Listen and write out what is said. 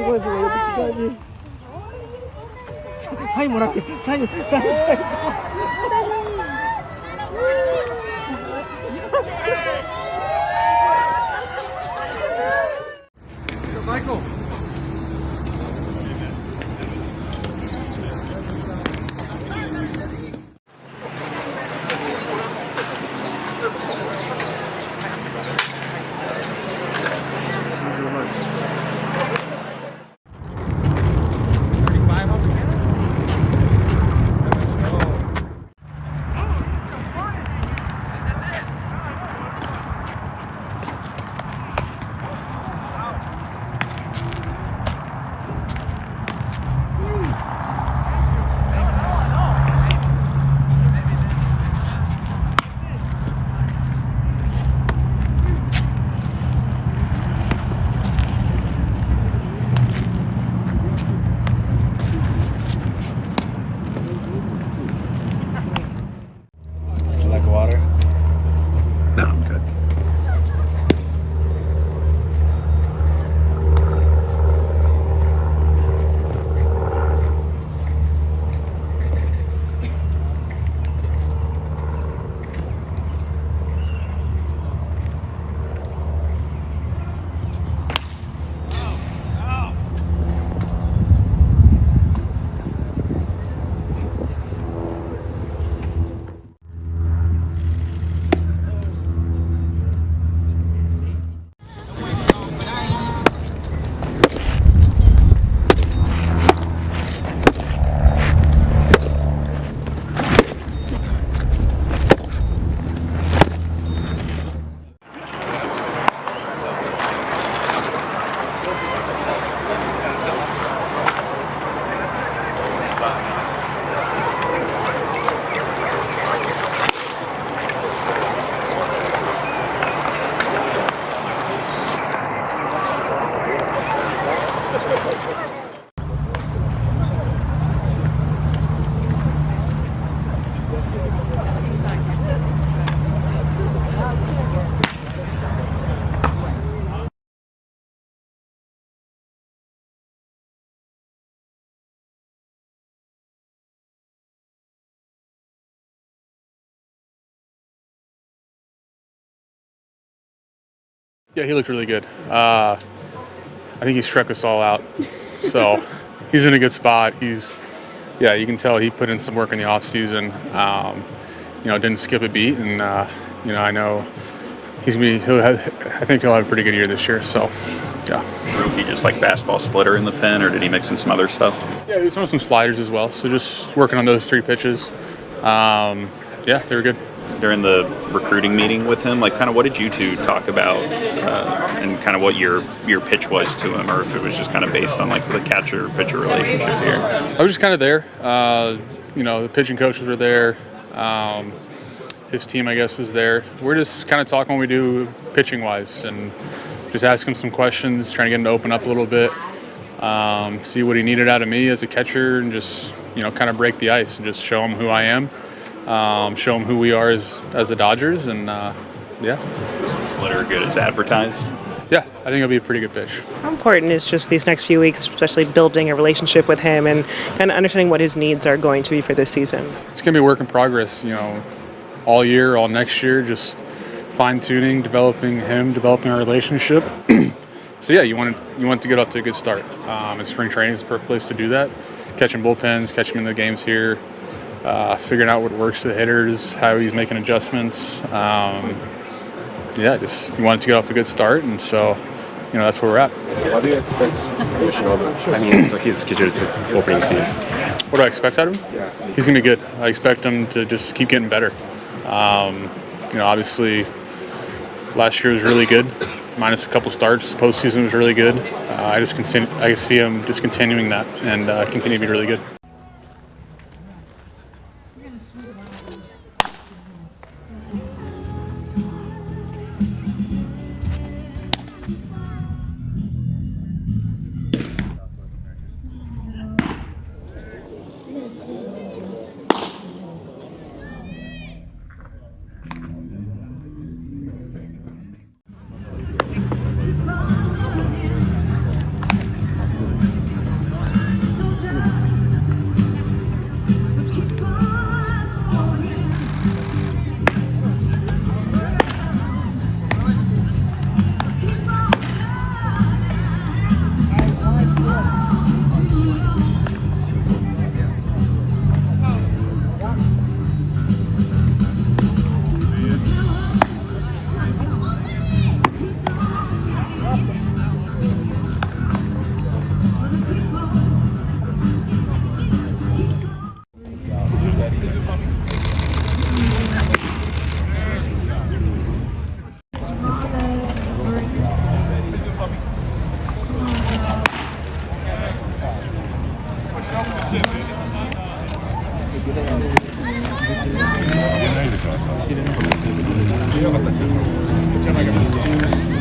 ごいすごい、よく近いにサインもらって、サインマイコYeah, he looked really good. I think he struck us all out. So he's in a good spot. You can tell he put in some work in the off season. Didn't skip a beat, and I know I think he'll have a pretty good year this year. So, yeah. Did he just like fastball splitter in the pen, or did he mix in some other stuff? Yeah, he was throwing some sliders as well. So just working on those 3 pitches. They were good. During the recruiting meeting with him, like kind of what did you two talk about, and kind of what your pitch was to him, or if it was just kind of based on like the catcher-pitcher relationship here? I was just kind of there. The pitching coaches were there. His team, I guess, was there. We're just kind of talking what we do pitching-wise and just ask him some questions, trying to get him to open up a little bit, see what he needed out of me as a catcher, and just, kind of break the ice and just show him who I am. Show them who we are as the Dodgers, and Was the splitter good as advertised? Yeah, I think it'll be a pretty good pitch. How important is just these next few weeks, especially building a relationship with him and kind of understanding what his needs are going to be for this season? It's going to be a work in progress, all year, all next year, just fine-tuning, developing our relationship. So yeah, you want to get off to a good start. And spring training is the perfect place to do that. Catching bullpens, catching him in the games here. Figuring out what works to the hitters, how he's making adjustments. Just you want it to get off a good start, and so that's where we're at. What do you expect Yoshi Nobu? I mean, so he's scheduled to opening season. What do I expect out of him? Yeah. He's gonna be good. I expect him to just keep getting better. Obviously, last year was really good, minus a couple starts. Postseason was really good. I see him just continuing that and continue to be really good. ないでしょ。